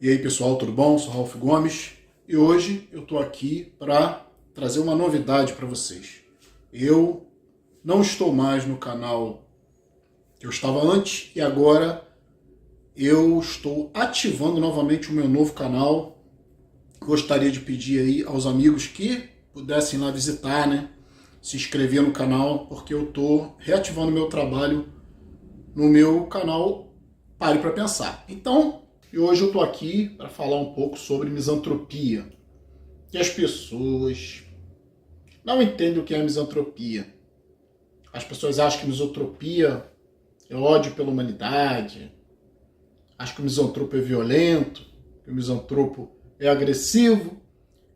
E aí pessoal, tudo bom? Sou Ralf Gomes e hoje eu estou aqui para trazer uma novidade para vocês. Eu não estou mais no canal que eu estava antes e agora eu estou ativando novamente o meu novo canal. Gostaria de pedir aí aos amigos que pudessem lá visitar, né? Se inscrever no canal, porque eu estou reativando meu trabalho no meu canal Pare para Pensar. Então, e hoje eu estou aqui para falar um pouco sobre misantropia. Que as pessoas não entendem o que é misantropia. As pessoas acham que misantropia é ódio pela humanidade. Acham que o misantropo é violento, que o misantropo é agressivo.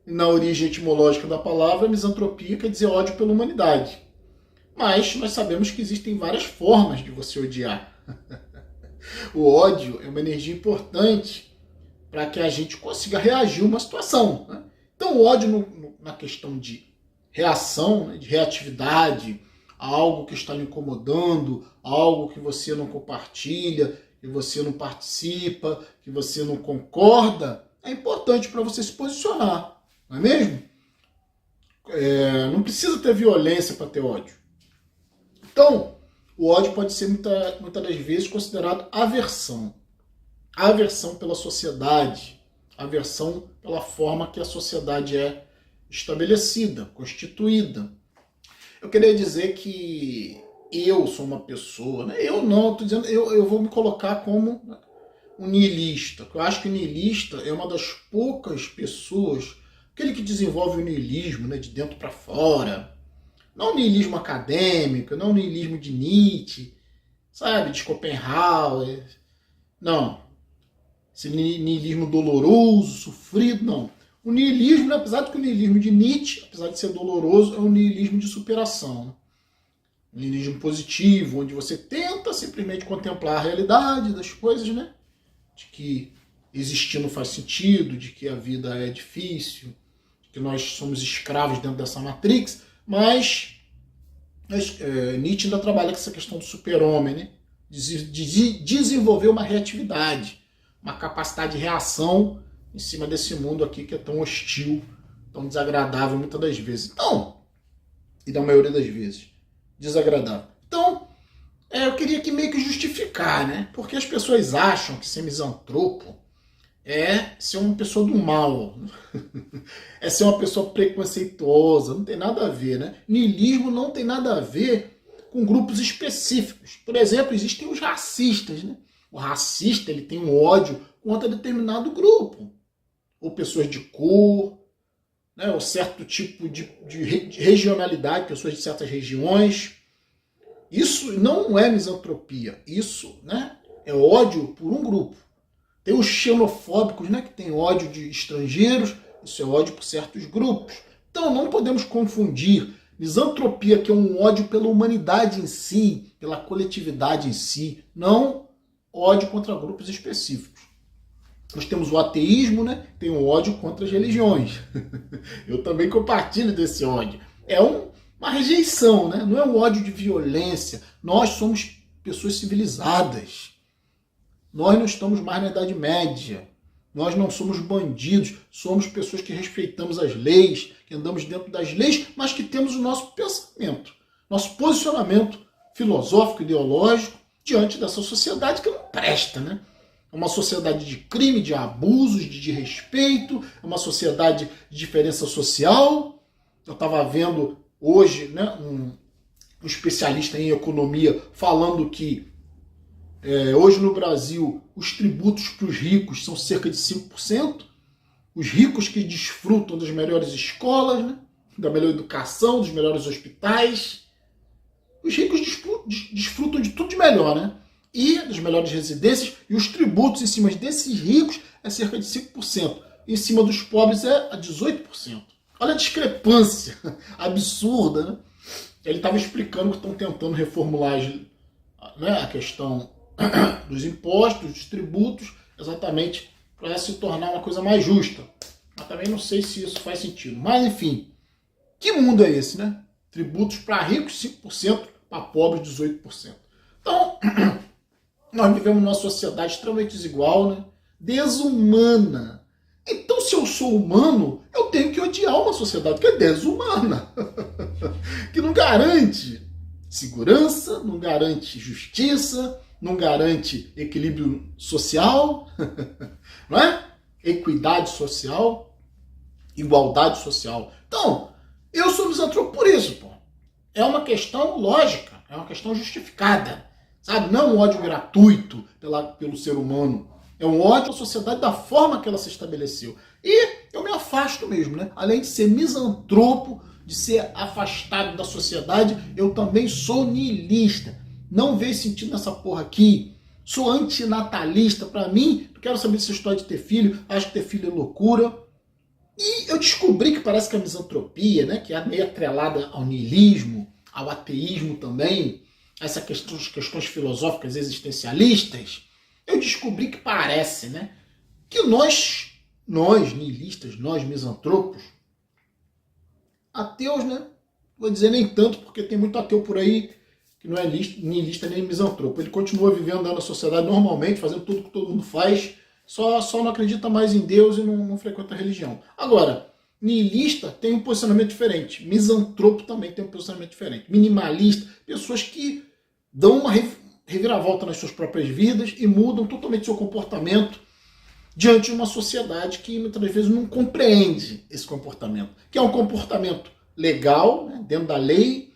E na origem etimológica da palavra, misantropia quer dizer ódio pela humanidade. Mas nós sabemos que existem várias formas de você odiar. O ódio é uma energia importante para que a gente consiga reagir a uma situação, né? Então o ódio na questão de reação, né, de reatividade, a algo que está lhe incomodando, a algo que você não compartilha, que você não participa, que você não concorda, é importante para você se posicionar, não é mesmo? Não precisa ter violência para ter ódio. Então, o ódio pode ser muitas das vezes considerado aversão. Aversão pela sociedade, aversão pela forma que a sociedade é estabelecida, constituída. Eu queria dizer que eu sou uma pessoa, né? Eu não, estou dizendo, eu vou me colocar como um niilista. Eu acho que o niilista é uma das poucas pessoas, aquele que desenvolve o niilismo, né, de dentro para fora. Não o niilismo acadêmico, não o niilismo de Nietzsche, sabe, de Schopenhauer. Não. Esse niilismo doloroso, sofrido, não. O niilismo, né, apesar de que o niilismo de Nietzsche, apesar de ser doloroso, é um niilismo de superação. Né? Um niilismo positivo, onde você tenta simplesmente contemplar a realidade das coisas, né? De que existir não faz sentido, de que a vida é difícil, de que nós somos escravos dentro dessa matrix. Mas Nietzsche ainda trabalha com essa questão do super-homem, né? De desenvolver uma reatividade, uma capacidade de reação em cima desse mundo aqui que é tão hostil, tão desagradável muitas das vezes. Então, e da maioria das vezes, desagradável. Então, eu queria aqui meio que justificar, né? Porque as pessoas acham que ser misantropo é ser uma pessoa do mal, é ser uma pessoa preconceituosa, não tem nada a ver, né? Niilismo não tem nada a ver com grupos específicos. Por exemplo, existem os racistas, né? O racista ele tem um ódio contra determinado grupo, ou pessoas de cor, né? Ou certo tipo de regionalidade, pessoas de certas regiões. Isso não é misantropia, isso, né, é ódio por um grupo. Tem os xenofóbicos, né, que tem ódio de estrangeiros, isso é ódio por certos grupos. Então não podemos confundir misantropia, que é um ódio pela humanidade em si, pela coletividade em si, não ódio contra grupos específicos. Nós temos o ateísmo, né, tem um ódio contra as religiões. Eu também compartilho desse ódio. É uma rejeição, né? Não é um ódio de violência. Nós somos pessoas civilizadas. Nós não estamos mais na Idade Média. Nós não somos bandidos. Somos pessoas que respeitamos as leis, que andamos dentro das leis, mas que temos o nosso pensamento, nosso posicionamento filosófico, ideológico, diante dessa sociedade que não presta, né? É uma sociedade de crime, de abusos, de desrespeito, é uma sociedade de diferença social. Eu estava vendo hoje, né, um especialista em economia falando que hoje no Brasil, os tributos para os ricos são cerca de 5%. Os ricos que desfrutam das melhores escolas, né? Da melhor educação, dos melhores hospitais. Os ricos desfrutam de tudo de melhor, né? E das melhores residências. E os tributos em cima desses ricos é cerca de 5%. Em cima dos pobres é a 18%. Olha a discrepância absurda, né? Ele estava explicando que estão tentando reformular, né, a questão dos impostos, dos tributos, exatamente para se tornar uma coisa mais justa. Mas também não sei se isso faz sentido. Mas, enfim, que mundo é esse, né? Tributos para ricos 5%, para pobres 18%. Então, nós vivemos numa sociedade extremamente desigual, né? desumana. Então, se eu sou humano, eu tenho que odiar uma sociedade que é desumana, que não garante segurança, não garante justiça, não garante equilíbrio social, não é? Equidade social, igualdade social. Então, eu sou misantropo por isso, pô. É uma questão lógica, é uma questão justificada, sabe? Não é um ódio gratuito pelo ser humano. É um ódio à sociedade da forma que ela se estabeleceu. E eu me afasto mesmo, né? Além de ser misantropo, de ser afastado da sociedade, eu também sou niilista. Não vejo sentido nessa porra aqui. Sou antinatalista. Pra mim, não quero saber dessa história de ter filho. Acho que ter filho é loucura. E eu descobri que parece que a misantropia, né, que é meio atrelada ao niilismo, ao ateísmo também, essas questões filosóficas existencialistas, eu descobri que parece, né, que nós niilistas, nós misantropos, ateus, né, vou dizer nem tanto, porque tem muito ateu por aí que não é niilista nem misantropo. Ele continua vivendo na sociedade normalmente, fazendo tudo que todo mundo faz, só não acredita mais em Deus e não frequenta a religião. Agora, niilista tem um posicionamento diferente. Misantropo também tem um posicionamento diferente. Minimalista, pessoas que dão uma reviravolta nas suas próprias vidas e mudam totalmente seu comportamento diante de uma sociedade que muitas vezes não compreende esse comportamento. Que é um comportamento legal, né, dentro da lei,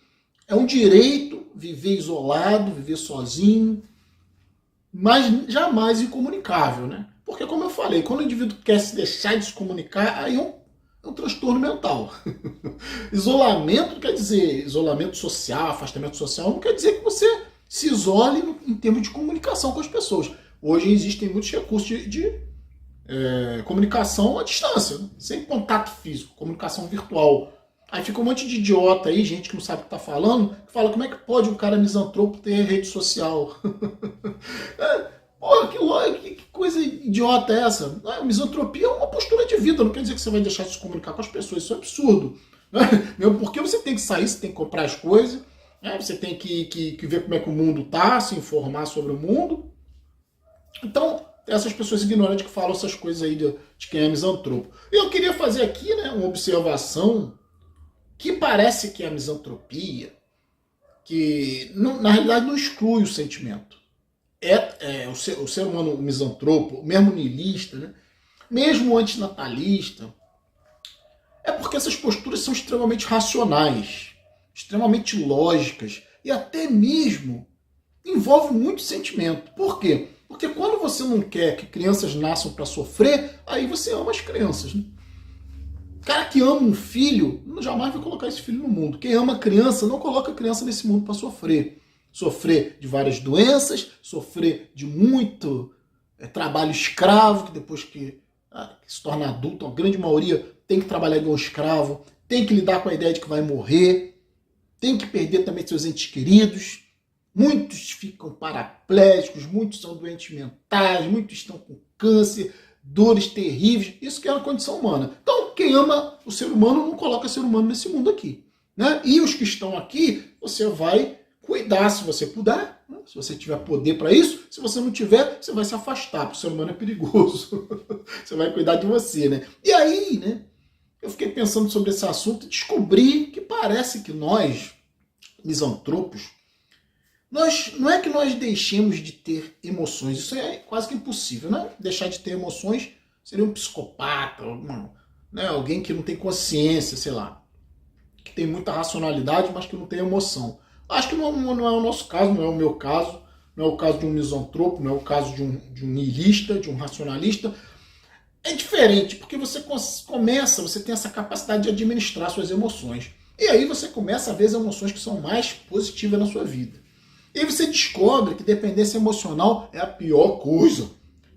é um direito viver isolado, viver sozinho, mas jamais incomunicável, né? Porque, como eu falei, quando o indivíduo quer se deixar de se comunicar, aí é um transtorno mental. Isolamento não quer dizer isolamento social, afastamento social, não quer dizer que você se isole em termos de comunicação com as pessoas. Hoje existem muitos recursos de comunicação à distância, né? Sem contato físico, comunicação virtual. Aí fica um monte de idiota aí, gente que não sabe o que está falando, que fala como é que pode um cara misantropo ter rede social. Porra, que coisa idiota é essa? Misantropia é uma postura de vida, não quer dizer que você vai deixar de se comunicar com as pessoas, isso é absurdo. Mesmo porque você tem que sair, você tem que comprar as coisas, né? Você tem que ver como é que o mundo tá, se informar sobre o mundo. Então, essas pessoas ignorantes que falam essas coisas aí de quem é misantropo. Eu queria fazer aqui, né, uma observação que parece que é a misantropia, que na realidade não exclui o sentimento. O ser humano misantropo, mesmo niilista, né, mesmo antinatalista, é porque essas posturas são extremamente racionais, extremamente lógicas e até mesmo envolvem muito sentimento. Por quê? Porque quando você não quer que crianças nasçam para sofrer, aí você ama as crianças, né? O cara que ama um filho jamais vai colocar esse filho no mundo. Quem ama a criança não coloca a criança nesse mundo para sofrer. Sofrer de várias doenças, sofrer de muito trabalho escravo, que depois que se torna adulto, a grande maioria tem que trabalhar igual escravo, tem que lidar com a ideia de que vai morrer, tem que perder também seus entes queridos. Muitos ficam paraplégicos, muitos são doentes mentais, muitos estão com câncer, dores terríveis. Isso que é uma condição humana. Então, quem ama o ser humano não coloca o ser humano nesse mundo aqui, né? E os que estão aqui, você vai cuidar se você puder, né? Se você tiver poder para isso. Se você não tiver, você vai se afastar, porque o ser humano é perigoso. Você vai cuidar de você, né? E aí, né, eu fiquei pensando sobre esse assunto e descobri que parece que nós, misantropos, não é que nós deixemos de ter emoções, isso é quase que impossível, né? Deixar de ter emoções seria um psicopata, né? Alguém que não tem consciência, sei lá, que tem muita racionalidade, mas que não tem emoção. Acho que não é o nosso caso, não é o meu caso, não é o caso de um misantropo, não é o caso de um niilista, de um racionalista. É diferente, porque você tem essa capacidade de administrar suas emoções. E aí você começa a ver as emoções que são mais positivas na sua vida. E aí você descobre que dependência emocional é a pior coisa.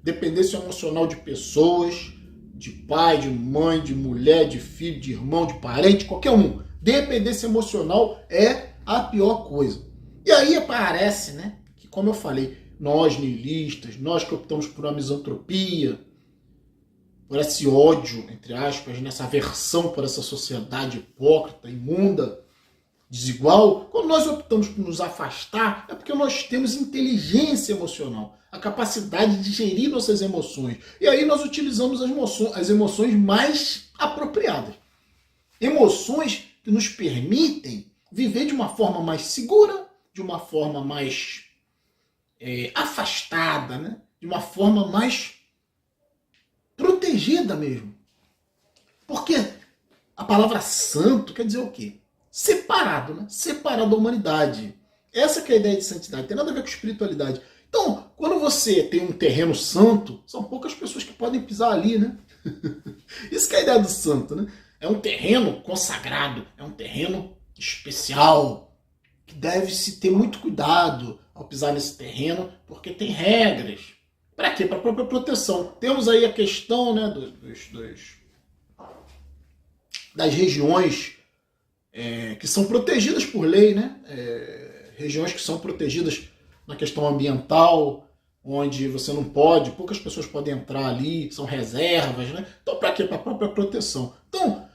Dependência emocional de pessoas, de pai, de mãe, de mulher, de filho, de irmão, de parente, qualquer um. Dependência emocional é a pior coisa. E aí parece, né, que como eu falei, nós niilistas, nós que optamos por uma misantropia, por esse ódio, entre aspas, nessa aversão por essa sociedade hipócrita, imunda, desigual, quando nós optamos por nos afastar, é porque nós temos inteligência emocional, a capacidade de gerir nossas emoções. E aí nós utilizamos as emoções mais apropriadas. Emoções que nos permitem viver de uma forma mais segura, de uma forma mais afastada, né? De uma forma mais protegida mesmo. Porque a palavra santo quer dizer o quê? Separado, né? Separado da humanidade. Essa que é a ideia de santidade, tem nada a ver com espiritualidade. Então, quando você tem um terreno santo, são poucas pessoas que podem pisar ali, né? Isso que é a ideia do santo, né? É um terreno consagrado, é um terreno especial, que deve-se ter muito cuidado ao pisar nesse terreno, porque tem regras. Para quê? Para a própria proteção. Temos aí a questão, né, das regiões que são protegidas por lei, né? Regiões que são protegidas na questão ambiental, onde você não pode, poucas pessoas podem entrar ali, são reservas, né? Então, para quê? Para a própria proteção. Então,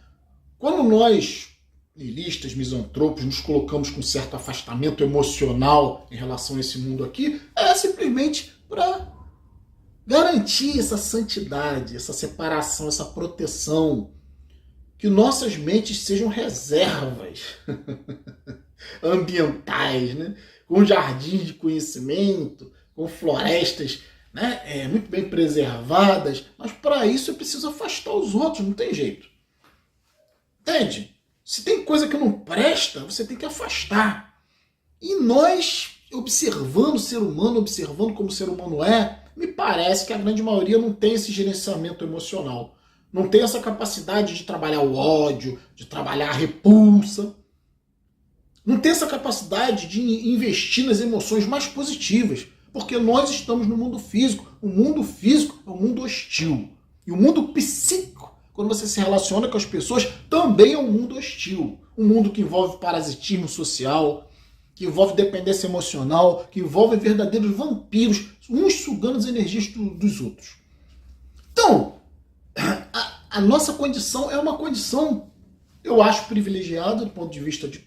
quando nós, nihilistas, misantropos, nos colocamos com certo afastamento emocional em relação a esse mundo aqui, é simplesmente para garantir essa santidade, essa separação, essa proteção, que nossas mentes sejam reservas ambientais, né? Com jardins de conhecimento, com florestas, né? Muito bem preservadas, mas para isso é preciso afastar os outros, não tem jeito. Entende? Se tem coisa que não presta, você tem que afastar. E nós, observando o ser humano, observando como o ser humano me parece que a grande maioria não tem esse gerenciamento emocional. Não tem essa capacidade de trabalhar o ódio, de trabalhar a repulsa. Não tem essa capacidade de investir nas emoções mais positivas. Porque nós estamos no mundo físico. O mundo físico é um mundo hostil. E o mundo psíquico, quando você se relaciona com as pessoas, também é um mundo hostil. Um mundo que envolve parasitismo social, que envolve dependência emocional, que envolve verdadeiros vampiros, uns sugando as energias dos outros. Então, a nossa condição é uma condição, eu acho, privilegiada do ponto de vista de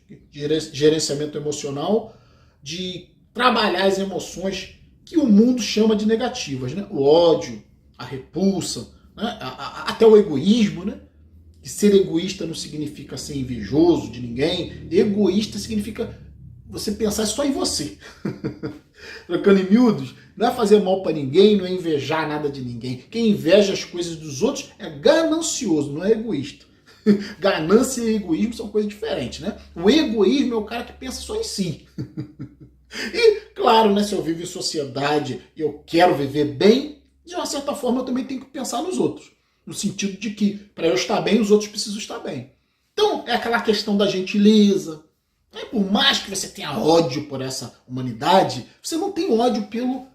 gerenciamento emocional, de trabalhar as emoções que o mundo chama de negativas, né? O ódio, a repulsa, né? Até o egoísmo, né? Que ser egoísta não significa ser invejoso de ninguém. Egoísta significa você pensar só em você. Trocando em miúdos, não é fazer mal para ninguém, não é invejar nada de ninguém. Quem inveja as coisas dos outros é ganancioso, não é egoísta. Ganância e egoísmo são coisas diferentes, né? O egoísmo é o cara que pensa só em si. E, claro, né, se eu vivo em sociedade e eu quero viver bem, de uma certa forma eu também tenho que pensar nos outros. No sentido de que, para eu estar bem, os outros precisam estar bem. Então, é aquela questão da gentileza. Por mais que você tenha ódio por essa humanidade, você não tem ódio pelo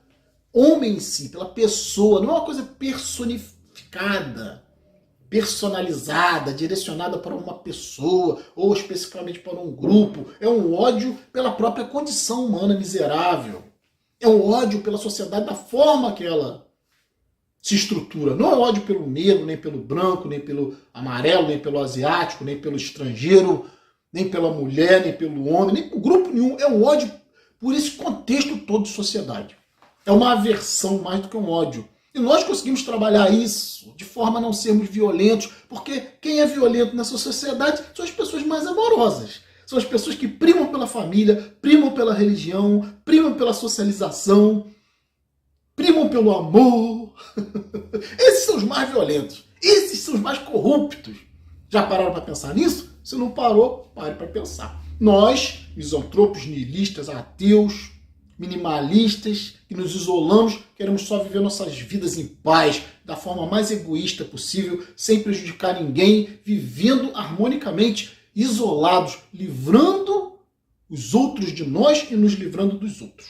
homem em si, pela pessoa. Não é uma coisa personificada, personalizada, direcionada para uma pessoa ou especificamente para um grupo. É um ódio pela própria condição humana miserável. É um ódio pela sociedade da forma que ela se estrutura. Não é ódio pelo negro, nem pelo branco, nem pelo amarelo, nem pelo asiático, nem pelo estrangeiro, nem pela mulher, nem pelo homem, nem por grupo nenhum. É um ódio por esse contexto todo de sociedade. É uma aversão mais do que um ódio. E nós conseguimos trabalhar isso de forma a não sermos violentos, porque quem é violento nessa sociedade são as pessoas mais amorosas. São as pessoas que primam pela família, primam pela religião, primam pela socialização, primam pelo amor. Esses são os mais violentos. Esses são os mais corruptos. Já pararam para pensar nisso? Se não parou, pare para pensar. Nós, misantropos, nihilistas, ateus, minimalistas, que nos isolamos, queremos só viver nossas vidas em paz, da forma mais egoísta possível, sem prejudicar ninguém, vivendo harmonicamente, isolados, livrando os outros de nós e nos livrando dos outros.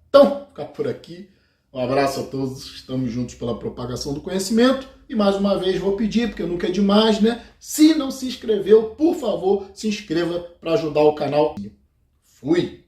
Então, ficar por aqui. Um abraço a todos, estamos juntos pela propagação do conhecimento. E mais uma vez vou pedir, porque nunca é demais, né? Se não se inscreveu, por favor, se inscreva para ajudar o canal. Fui!